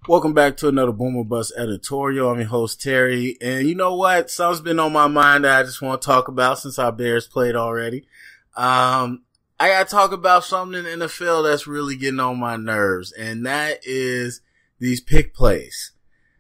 Welcome back to another Boomer Bust Editorial. I'm your host, Terry. And you know what? Something's been on my mind that I just want to talk about since our Bears played already. I got to talk about something in the NFL that's really getting on my nerves, and that is these pick plays.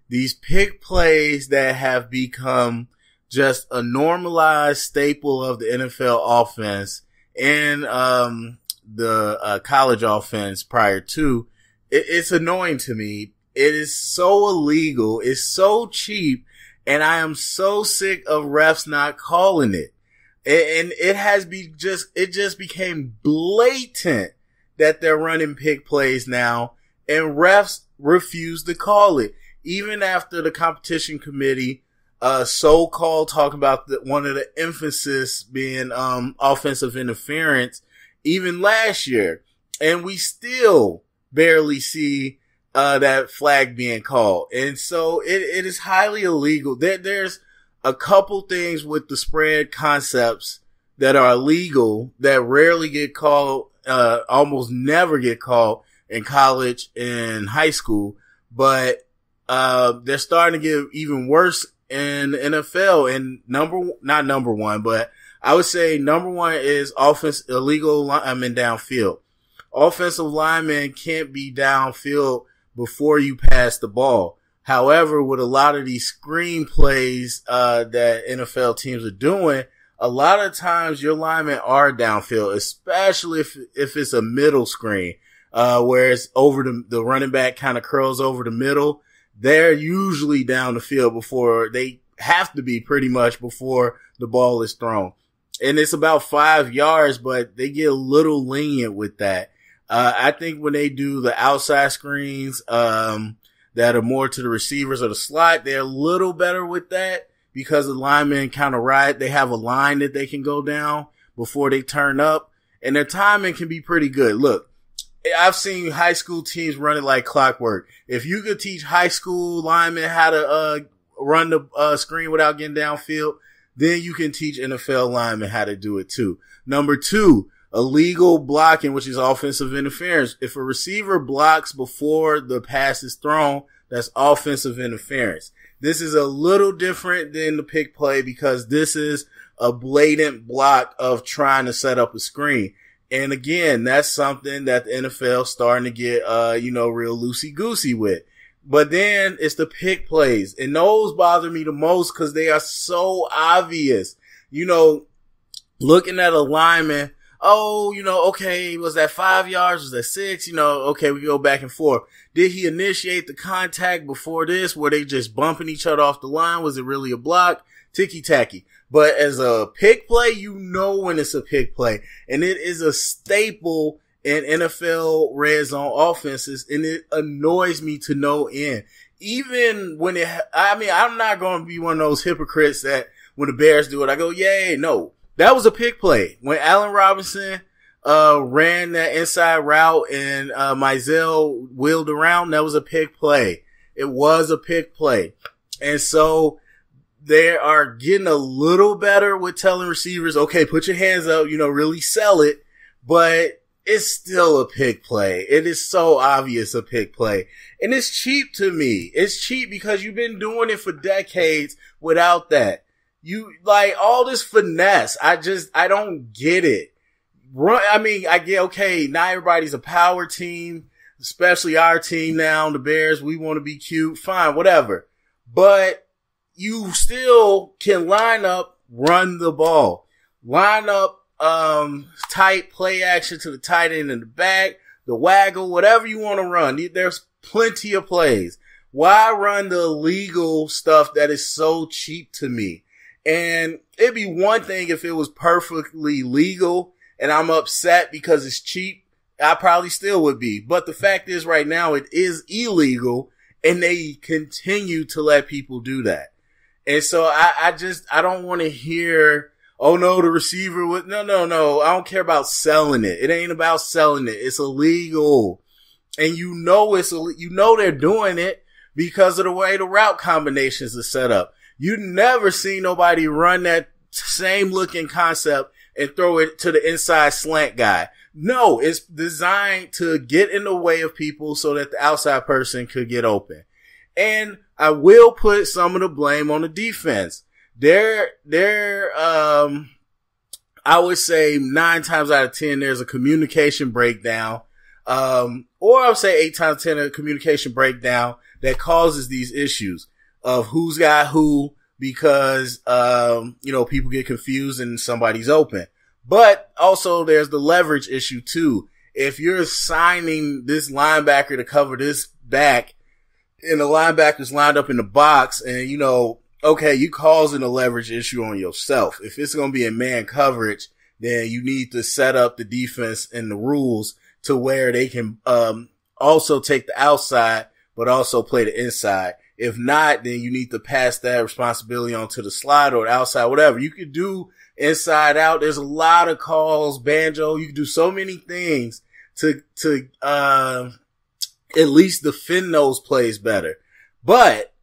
These pick plays that have become just a normalized staple of the NFL offense and the college offense prior to. It's annoying to me. It is so illegal. It's so cheap. And I am so sick of refs not calling it. And it just became blatant that they're running pick plays now, and refs refuse to call it. Even after the competition committee, so-called talk about one of the emphasis being, offensive interference, even last year. And we still barely see that flag being called. And so it is highly illegal. There's a couple things with the spread concepts that are illegal that rarely get called, almost never get called in college and high school. But they're starting to get even worse in the NFL. And not number one, but I would say number one is illegal linemen downfield. Offensive linemen can't be downfield before you pass the ball. However, with a lot of these screen plays that NFL teams are doing, a lot of times your linemen are downfield, especially if it's a middle screen, where it's over the running back kind of curls over the middle. They're usually down the field before they have to be, pretty much before the ball is thrown. And it's about 5 yards, but they get a little lenient with that. I think when they do the outside screens, that are more to the receivers or the slot, they're a little better with that because the linemen kind of they have a line that they can go down before they turn up, and their timing can be pretty good. Look, I've seen high school teams run it like clockwork. If you could teach high school linemen how to, run the, screen without getting downfield, then you can teach NFL linemen how to do it too. Number two, illegal blocking, which is offensive interference. If a receiver blocks before the pass is thrown, that's offensive interference. This is a little different than the pick play because this is a blatant block of trying to set up a screen. And again, that's something that the NFL starting to get, real loosey-goosey with. But then it's the pick plays, and those bother me the most because they are so obvious. Looking at a lineman, okay, was that 5 yards? Was that 6? Okay, we go back and forth. Did he initiate the contact before this? Were they just bumping each other off the line? Was it really a block? Ticky-tacky. But as a pick play, when it's a pick play. And it is a staple in NFL red zone offenses, and it annoys me to no end. Even when I'm not going to be one of those hypocrites that when the Bears do it, I go, yay, no. That was a pick play. When Allen Robinson ran that inside route and Mizell wheeled around, that was a pick play. It was a pick play. And so they are getting a little better with telling receivers, okay, put your hands up, really sell it. But it's still a pick play. It is so obvious a pick play. And it's cheap to me. It's cheap because you've been doing it for decades without that. You like all this finesse. I don't get it. I get, okay, not everybody's a power team, especially our team now, the Bears. We want to be cute. Fine, whatever. But you still can line up, run the ball. Line up, tight play action to the tight end in the back, the waggle, whatever you want to run. There's plenty of plays. Why run the illegal stuff that is so cheap to me? And it'd be one thing if it was perfectly legal and I'm upset because it's cheap. I probably still would be. But the fact is right now it is illegal and they continue to let people do that. And so I don't want to hear, oh no, the receiver would, no. I don't care about selling it. It ain't about selling it. It's illegal. And they're doing it because of the way the route combinations are set up. You never see nobody run that same looking concept and throw it to the inside slant guy. No, it's designed to get in the way of people so that the outside person could get open. And I will put some of the blame on the defense. I would say 9 times out of 10, there's a communication breakdown. Or I would say 8 times 10, a communication breakdown that causes these issues of who's got who because, people get confused and somebody's open. But also there's the leverage issue too. If you're assigning this linebacker to cover this back and the linebacker's lined up in the box and, okay, you causing a leverage issue on yourself. If it's going to be in man coverage, then you need to set up the defense and the rules to where they can, also take the outside, but also play the inside. If not, then you need to pass that responsibility onto the slide or the outside, whatever. You could do inside out. There's a lot of calls, banjo. You can do so many things to at least defend those plays better. But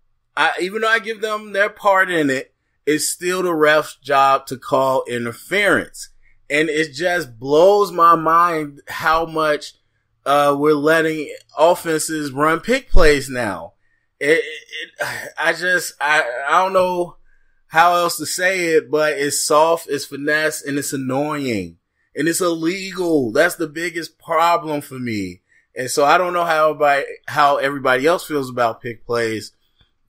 even though I give them their part in it, it's still the ref's job to call interference. And it just blows my mind how much, we're letting offenses run pick plays now. I don't know how else to say it, but it's soft, it's finesse, and it's annoying. And it's illegal. That's the biggest problem for me. And so I don't know how everybody else feels about pick plays,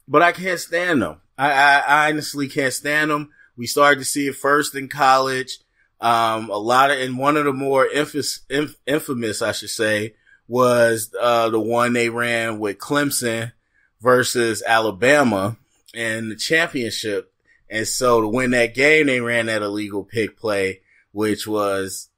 but I can't stand them. I honestly can't stand them. We started to see it first in college. And one of the more infamous, I should say, was, the one they ran with Clemson versus Alabama in the championship. And so to win that game, they ran that illegal pick play, which was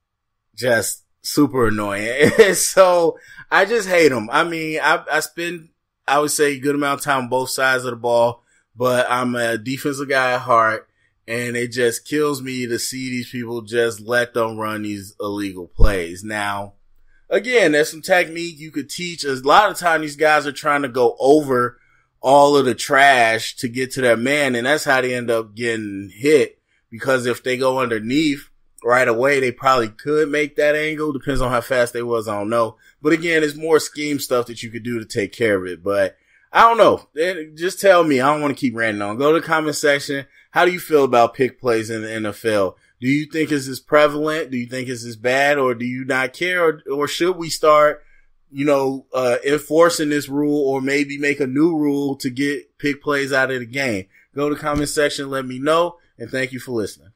just super annoying. And so I just hate them. I mean, I spend, I would say, a good amount of time on both sides of the ball, but I'm a defensive guy at heart, and it just kills me to see these people just let them run these illegal plays. Now, again, there's some technique you could teach. A lot of time these guys are trying to go over all of the trash to get to their man, and that's how they end up getting hit, because if they go underneath right away, they probably could make that angle. Depends on how fast they was, I don't know. But again, there's more scheme stuff that you could do to take care of it. But I don't know. Just tell me. I don't want to keep ranting on. Go to the comment section. How do you feel about pick plays in the NFL? Do you think it's as prevalent? Do you think it's as bad? Or do you not care? Or should we start, enforcing this rule, or maybe make a new rule to get pick plays out of the game? Go to the comment section. Let me know. And thank you for listening.